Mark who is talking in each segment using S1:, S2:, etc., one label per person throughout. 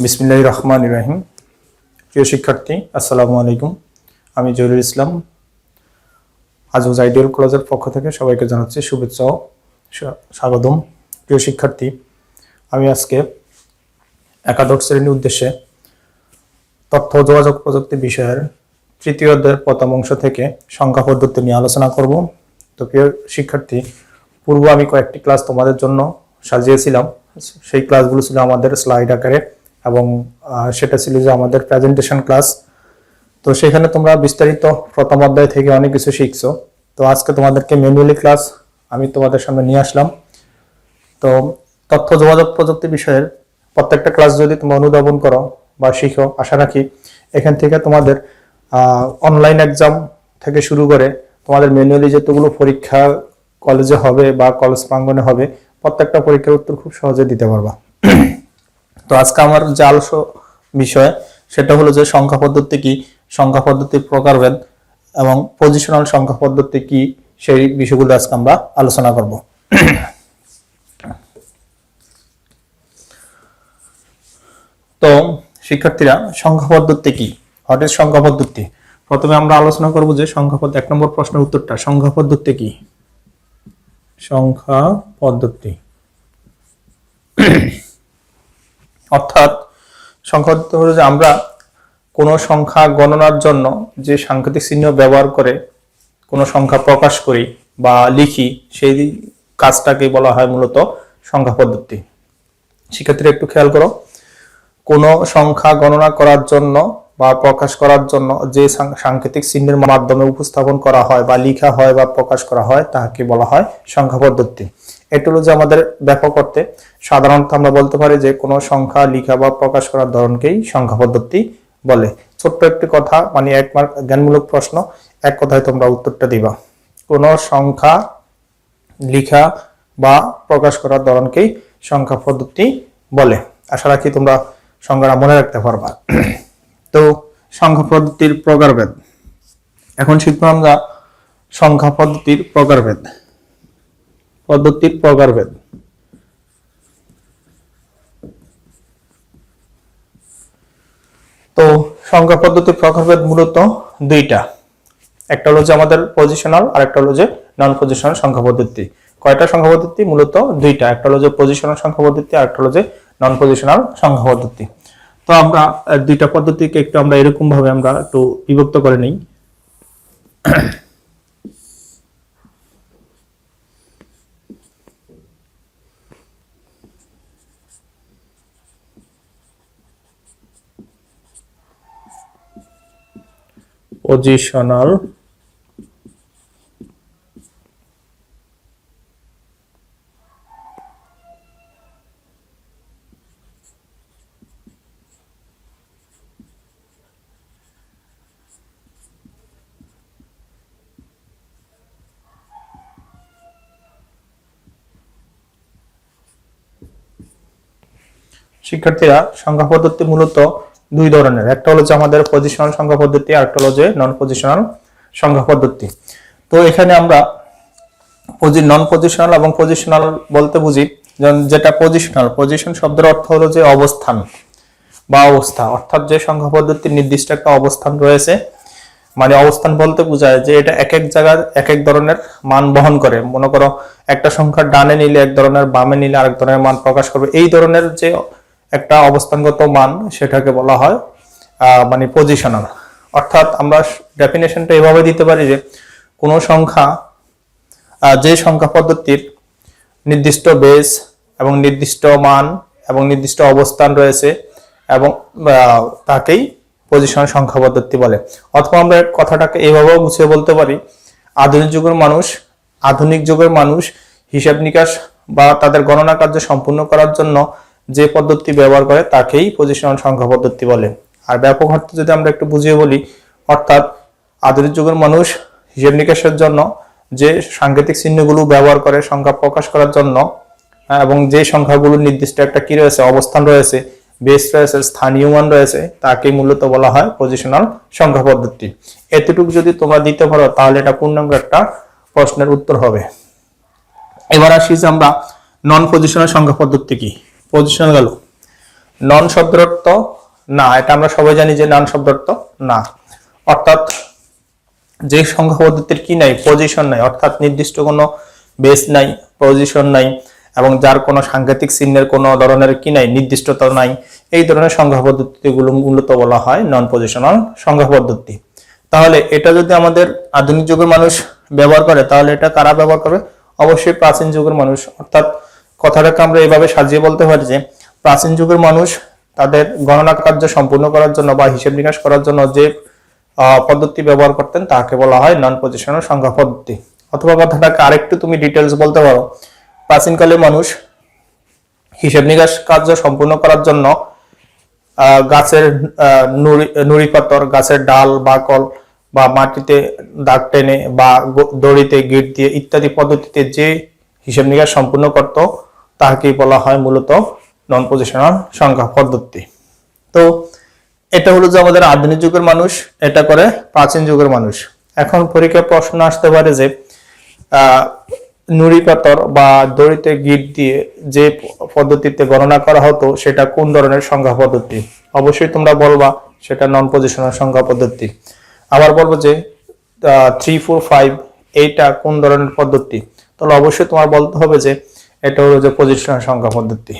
S1: বিসমিল্লাহির রহমানির রহিম। প্রিয় শিক্ষার্থী, আসসালামু আলাইকুম। আমি জহিরুল ইসলাম আজ আইডিয়াল কলেজের পক্ষ থেকে সবাইকে জানাচ্ছি শুভেচ্ছা ও স্বাগতম। প্রিয় শিক্ষার্থী, আমি আজকে একাদশ শ্রেণীর উদ্দেশ্যে তথ্য ও যোগাযোগ প্রযুক্তি বিষয়ের তৃতীয় অধ্যায়ের প্রথম অংশ থেকে সংখ্যা পদ্ধতি নিয়ে আলোচনা করব। তো প্রিয় শিক্ষার্থী, পূর্বে আমি কয়েকটি ক্লাস তোমাদের জন্য সাজিয়েছিলাম। সেই ক্লাসগুলো ছিল আমাদের স্লাইড আকারে এবং সেটা ছিল যে আমাদের প্রেজেন্টেশন ক্লাস। তো সেখানে তোমরা বিস্তারিত প্রথম অধ্যায় থেকে অনেক কিছু শিখছো। তো আজকে তোমাদেরকে ম্যানুয়ালি ক্লাস আমি তোমাদের সামনে নিয়ে আসলাম। তো তথ্য যোগাযোগ প্রযুক্তি বিষয়ের প্রত্যেকটা ক্লাস যদি তোমরা অনুধাবন করো বা শিখো, আশা রাখি এখান থেকে তোমাদের অনলাইন এক্সাম থেকে শুরু করে তোমাদের ম্যানুয়ালি যতগুলো পরীক্ষা কলেজে হবে বা কলেজ প্রাঙ্গণে হবে, প্রত্যেকটা পরীক্ষার উত্তর খুব সহজে দিতে পারবা। তো আজকে আমার যে আলোচ্য বিষয় সেটা হলো যে সংখ্যা পদ্ধতি কি, সংখ্যা পদ্ধতির প্রকারভেদ এবং পজিশনাল সংখ্যা পদ্ধতি কি, সেই বিষয়গুলো আজকে আমরা আলোচনা করব। তো শিক্ষার্থীরা, সংখ্যা পদ্ধতি কি, হোয়াট ইজ সংখ্যা পদ্ধতি? প্রথমে আমরা আলোচনা করব যে সংখ্যা পদ্ধতি, 1 নম্বর প্রশ্নের উত্তরটা, সংখ্যা পদ্ধতি কি? সংখ্যা পদ্ধতি অর্থাৎ সংখ্যা পদ্ধতি হলো যে আমরা কোনো সংখ্যা গণনার জন্য যে সাংকেতিক চিহ্ন ব্যবহার করে কোনো সংখ্যা প্রকাশ করি বা লিখি, সেই কাজটাকে বলা হয় মূলত সংখ্যা পদ্ধতি। শিক্ষার্থীরা একটু খেয়াল করো, কোনো সংখ্যা গণনা করার জন্য বা প্রকাশ করার জন্য যে সাংকেতিক চিহ্নের মাধ্যমে উপস্থাপন করা হয় বা লিখা হয় বা প্রকাশ করা হয় তাকে বলা হয় সংখ্যা পদ্ধতি। এটা হলো যে আমাদের ব্যাপক অর্থে সাধারণত আমরা বলতে পারি যে কোনো সংখ্যা লিখা বা প্রকাশ করার ধরনকেই সংখ্যা পদ্ধতি বলে। ছোট্ট একটি কথা, মানে এক মার্ক জ্ঞানমূলক প্রশ্ন, এক কথায় তোমরা উত্তরটা দিবা। কোনো সংখ্যা লিখা বা প্রকাশ করার ধরনকেই সংখ্যা পদ্ধতি বলে। আশা রাখি তোমরা সংজ্ঞাটা মনে রাখতে পারবা। তো সংখ্যা পদ্ধতির প্রকারভেদ, এখন শিখবো আমরা সংখ্যা পদ্ধতির প্রকারভেদ। তো সংখ্যা পদ্ধতির প্রকারভেদ মূলত দুইটা, একটা হলো যে আমাদের পজিশনাল আর একটা হলো যে নন পজিশনাল সংখ্যা পদ্ধতি। কয়টা সংখ্যা পদ্ধতি? মূলত দুইটা, একটা হলো যে পজিশনাল সংখ্যা পদ্ধতি আর একটা হলো যে নন পজিশনাল সংখ্যা পদ্ধতি। তো আমরা দুইটা পদ্ধতিকে একটু আমরা এরকম ভাবে আমরা একটু বিভক্ত করে নিই। পজিশনাল শিক্ষার্থীরা, সংখ্যা পদ্ধতি মূলত দুই ধরনের, একটা হলো যে আমাদের পজিশনাল সংখ্যা পদ্ধতি আর একটা হলো যে নন পজিশনাল সংখ্যা পদ্ধতি। তো এখানে আমরা নন পজিশনাল এবং পজিশনাল বলতে বুঝি যেটা পজিশনাল, পজিশন শব্দের অর্থ হলো যে অবস্থান বা অবস্থা, অর্থাৎ যে সংখ্যা পদ্ধতির নির্দিষ্ট একটা অবস্থান রয়েছে, মানে অবস্থান বলতে বোঝায় যে এটা এক এক জায়গার এক এক ধরনের মান বহন করে। মনে করো একটা সংখ্যা ডানে নিলে এক ধরনের, বামে নিলে আরেক ধরনের মান প্রকাশ করবে, এই ধরনের যে একটা অবস্থানগত মান সেটাকে বলা হয় মানে পজিশনাল। অর্থাৎ আমরা ডেফিনেশনটা এভাবে দিতে পারি যে কোনো সংখ্যা, যে সংখ্যা পদ্ধতির নির্দিষ্ট বেস এবং নির্দিষ্ট মান এবং নির্দিষ্ট অবস্থান রয়েছে এবং তাকেই পজিশনাল সংখ্যা পদ্ধতি বলে। অথবা আমরা কথাটাকে এভাবেও গুছিয়ে বলতে পারি, আধুনিক যুগের মানুষ হিসাব নিকাশ বা তাদের গণনা কার্য সম্পূর্ণ করার জন্য যে পদ্ধতি ব্যবহার করে তাকেই পজিশনাল সংখ্যা পদ্ধতি বলে। আর ব্যাপক অর্থে যদি আমরা একটু বুঝিয়ে বলি, অর্থাৎ আধুনিক যুগের মানুষ হিসাব নিকাশের জন্য যে সাংকেতিক চিহ্নগুলো ব্যবহার করে সংখ্যা প্রকাশ করার জন্য, এবং যে সংখ্যাগুলো নির্দিষ্ট একটা কি রয়েছে, অবস্থান রয়েছে, বেস রয়েছে, স্থানীয় মান রয়েছে, তাকে মূলত বলা হয় পজিশনাল সংখ্যা পদ্ধতি। এতটুকু যদি তোমরা দিতে পারো তাহলে এটা পূর্ণাঙ্গ একটা প্রশ্নের উত্তর হবে। এবার আসি যে আমরা নন পজিশনাল সংখ্যা পদ্ধতি কি। পজিশনাল গেল, নন শব্দের অর্থ না, এটা আমরা সবাই জানি যে নন শব্দের অর্থ না, অর্থাৎ যে সংখ্যা পদ্ধতির কি নাই, পজিশন নাই, অর্থাৎ নির্দিষ্ট কোনো বেস নাই, পজিশন নাই, এবং যার কোনো সাংকেতিক চিহ্নের কোনো ধরনের কি নাই, নির্দিষ্টতা নাই, এই ধরনের সংখ্যা পদ্ধতিগুলো মূলত বলা হয় নন পজিশনাল সংখ্যা পদ্ধতি। তাহলে এটা যদি আমাদের আধুনিক যুগের মানুষ ব্যবহার করে, তাহলে এটা কারা ব্যবহার করবে? অবশ্যই প্রাচীন যুগের মানুষ। অর্থাৎ কথাটাকে আমরা এইভাবে সাজিয়ে বলতে পারি যে প্রাচীন যুগের মানুষ তাদের গণনা কার্য সম্পূর্ণ করার জন্য বা হিসাব নিকাশ করার জন্য যে পদ্ধতি ব্যবহার করতেন তাকে বলা হয় নন পজিশনাল সংখ্যা পদ্ধতি। অথবা কথাটাকে আরেকটু তুমি ডিটেলস বলতে পারো, প্রাচীনকালে মানুষ হিসাব নিকাশ কার্য সম্পূর্ণ করার জন্য গাছের নুড়ি পাথর, গাছের ডাল বাকল বা মাটিতে দাগ টেনে বা দড়িতে গিট দিয়ে ইত্যাদি পদ্ধতিতে যে হিসাব নিকাশ সম্পূর্ণ করত তাকেই বলা হয় মূলত নন পজিশনাল সংখ্যা পদ্ধতি। তো এটা হলো যে আমাদের আধুনিক যুগের মানুষ এটা করে, প্রাচীন যুগের মানুষ। এখন পরীক্ষায় প্রশ্ন আসতে পারে যে নুড়ি পাথর বা দড়িতে গিট দিয়ে যে পদ্ধতিতে গণনা করা হতো সেটা কোন ধরনের সংখ্যা পদ্ধতি? অবশ্যই তোমরা বলবা সেটা নন পজিশনাল সংখ্যা পদ্ধতি। আবার বলবো যে 3, 4, 5 এইটা কোন ধরনের পদ্ধতি? তাহলে অবশ্যই তোমার বলতে হবে যে এটা হলো যে পজিশনাল সংখ্যা পদ্ধতি।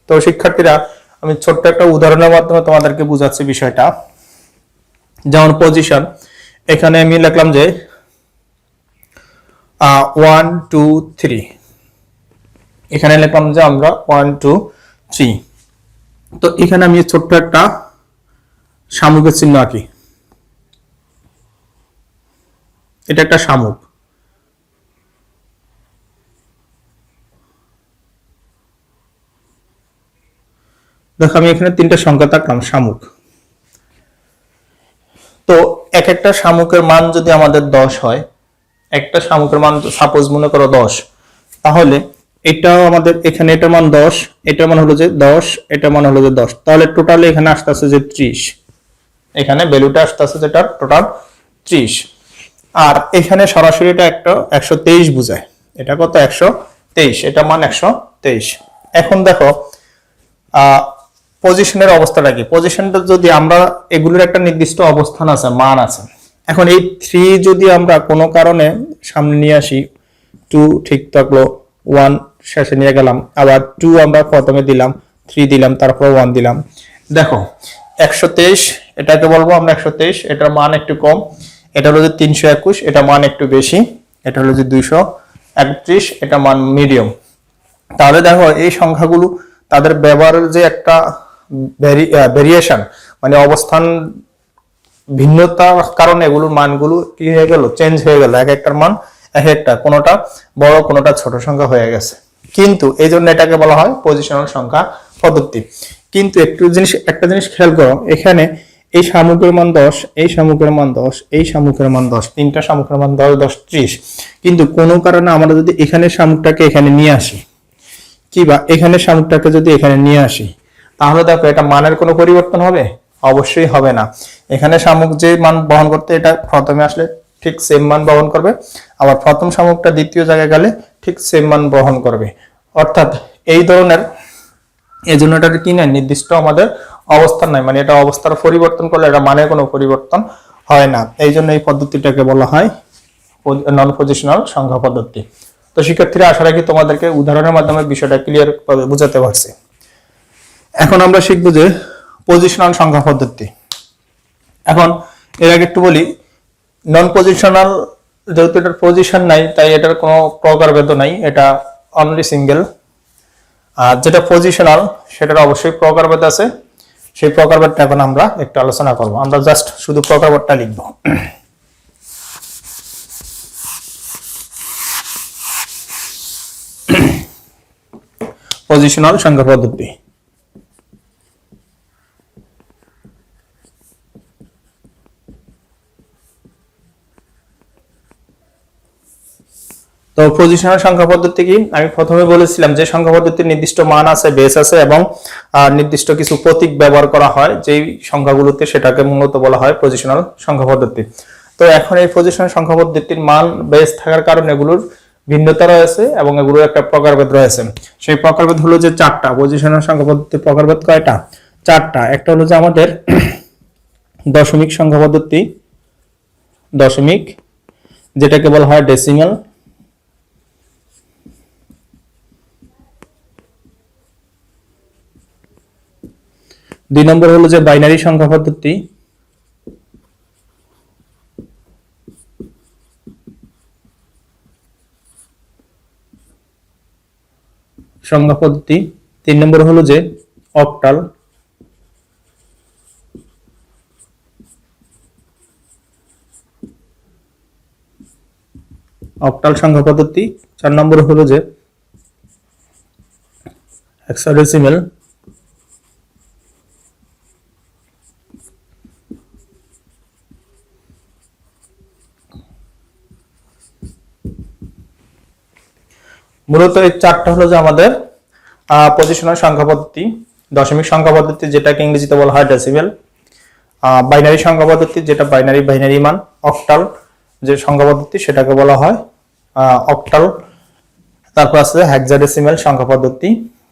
S1: তো শিক্ষার্থীরা, আমি ছোট্ট একটা উদাহরণের মাধ্যমে তোমাদেরকে বুঝাচ্ছি বিষয়টা। যেমন পজিশন, এখানে আমি লিখলাম যে 1, 2, 3, এখানে লিখলাম যে আমরা 1, 2, 3। তো এখানে আমি ছোট্ট একটা শামুকের চিহ্ন আঁকি, এটা একটা শামুক। দেখো আমি এখানে 3টা সংখ্যা থাকলাম শামুক। তো এক একটা শামুকের মান যদি আমাদের 10 হয়, একটা শামুকের মান সাপোজ মনে করো 10, তাহলে এটাও আমাদের এখানে এটার মান 10, এটার মান হলো যে 10, এটার মান হলো যে 10, তাহলে টোটালি এখানে আসতেছে যে 30, এখানে ভ্যালুটা আসতেছে যেটা টোটাল 30। আর এখানে সরাসরি এটা একটা 123 বোঝায়, এটা কত 123, এটা মান 123। এখন দেখো পজিশনের অবস্থাটা কি? পজিশনটা যদি আমরা এগুলোর একটা নির্দিষ্ট অবস্থান আছে, মান আছে। এখন এই 3 যদি আমরা কোনো কারণে সামনে নিয়ে আসি, 2 ঠিক থাকলো, 1 শেষে নিয়ে গেলাম, আবার 2 আমরা প্রথমে দিলাম, 3 দিলাম, তারপর 1 দিলাম। দেখো 123 এটাকে বলবো আমরা 123, এটার মান একটু কম, এটা হলো যে 321, এটা মান একটু বেশি, এটা হলো যে 231, এটা মান মিডিয়াম। তাহলে দেখো এই সংখ্যাগুলো তাদের ব্যবহারের যে একটা ভেরিয়েশন, মানে অবস্থান ভিন্নতার কারণে এগুলোর মানগুলো কি হয়ে গেল, চেঞ্জ হয়ে গেল, এক একটার মান এক একটা, কোনোটা বড় কোনোটা ছোট সংখ্যা হয়ে গেছে। কিন্তু এই জন্য এটাকে বলা হয় পজিশনাল সংখ্যা পদ্ধতি। কিন্তু একটা জিনিস খেয়াল করো, এখানে এই শামুকের মান 10, এই শামুকের মান 10, এই শামুকের মান 10, 3টা শামুকের মান 10, 10, 30। কিন্তু কোনো কারণে আমরা যদি এখানে শামুকটাকে এখানে নিয়ে আসি, কিবা এখানে শামুকটাকে যদি এখানে নিয়ে আসি, তাহলে দেখো এটা মানের কোনো পরিবর্তন হবে? অবশ্যই হবে না। এখানে শামুক যে মান বহন করতে, এটা প্রথমে আসলে ঠিক সেম মান বহন করবে, আবার প্রথম শামুকটা দ্বিতীয় জায়গায় গেলে ঠিক সেম মান বহন করবে। অর্থাৎ এই ধরনের, এই জন্য এটার কি নাই, নির্দিষ্ট আমাদের অবস্থান নাই, মানে এটা অবস্থার পরিবর্তন করলে এটা মানে কোনো পরিবর্তন হয় না। এই জন্য এই পদ্ধতিটাকে বলা হয় নন পজিশনাল সংখ্যা পদ্ধতি। তো শিক্ষার্থীরা, আশা রাখি তোমাদেরকে উদাহরণের মাধ্যমে বিষয়টা ক্লিয়ার ভাবে বুঝাতে পারছি। এখন আমরা শিখবো যে পজিশনাল সংখ্যা পদ্ধতি। এখন এর আগে একটু বলি, নন পজিশনাল যেহেতু এটার পজিশন নাই, তাই এটার কোনো প্রকারভেদ নাই, এটা অনলি সিঙ্গেল। আর যেটা পজিশনাল সেটার অবশ্যই প্রকারভেদ আছে, সেই প্রকারভেদটা এখন আমরা একটু আলোচনা করব। আমরা জাস্ট শুধু প্রকারভেদটা লিখব। পজিশনাল সংখ্যা পদ্ধতি। তো পজিশনাল সংখ্যা পদ্ধতি কি? আমি প্রথমে বলেছিলাম যে সংখ্যা পদ্ধতির নির্দিষ্ট মান আছে, বেস আছে, এবং নির্দিষ্ট কিছু প্রতীক ব্যবহার করা হয় যেই সংখ্যাগুলোতে, সেটাকে মূলত বলা হয় পজিশনাল সংখ্যা পদ্ধতি। তো এখন এই পজিশনাল সংখ্যা পদ্ধতির মান বেস থাকার কারণে এগুলোর ভিন্নতা রয়েছে এবং এগুলোর একটা প্রকারভেদ রয়েছে। সেই প্রকারভেদ হলো যে 4টা। পজিশনাল সংখ্যা পদ্ধতির প্রকারভেদ কয়টা? চারটা, একটা হলো যে আমাদের দশমিক সংখ্যা পদ্ধতি, দশমিক যেটাকে বলা হয় ডেসিমাল, দুই নম্বর হলো যে বাইনারি সংখ্যা পদ্ধতি, সংখ্যা পদ্ধতি, তিন নম্বর হলো যে অক্টাল, অক্টাল সংখ্যা পদ্ধতি, চার নম্বর হলো যে হেক্সাডেসিমাল, মূলত এই চারটা হলো যে আমাদের পজিশনাল সংখ্যা পদ্ধতি, দশমিক সংখ্যা পদ্ধতি যেটাকে ইংরেজিতে বলা হয় ডেসিমেল, বাইনারি সংখ্যা পদ্ধতি যেটা বাইনারি মান, অক্টাল যে সংখ্যা পদ্ধতি সেটাকে বলা হয় অক্টাল, তারপর আছে হেক্সাডেসিমাল সংখ্যা পদ্ধতি।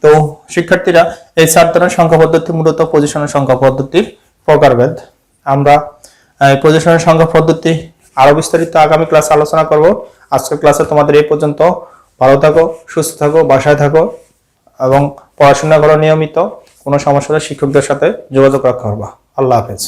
S1: তো শিক্ষার্থীরা এই চার ধরনের সংখ্যা পদ্ধতি মূলত পজিশনাল সংখ্যা পদ্ধতির প্রকারভেদ। আমরা পজিশনাল সংখ্যা পদ্ধতি আরো বিস্তারিত আগামী ক্লাসে আলোচনা করব। আজকের ক্লাসে তোমাদের এই পর্যন্ত। ভালো থাকো, সুস্থ থাকো, বাসায় থাকো এবং পড়াশোনা করো নিয়মিত। কোনো সমস্যা হলে শিক্ষকদের সাথে যোগাযোগ রাখতে পারবা। আল্লাহ হাফেজ।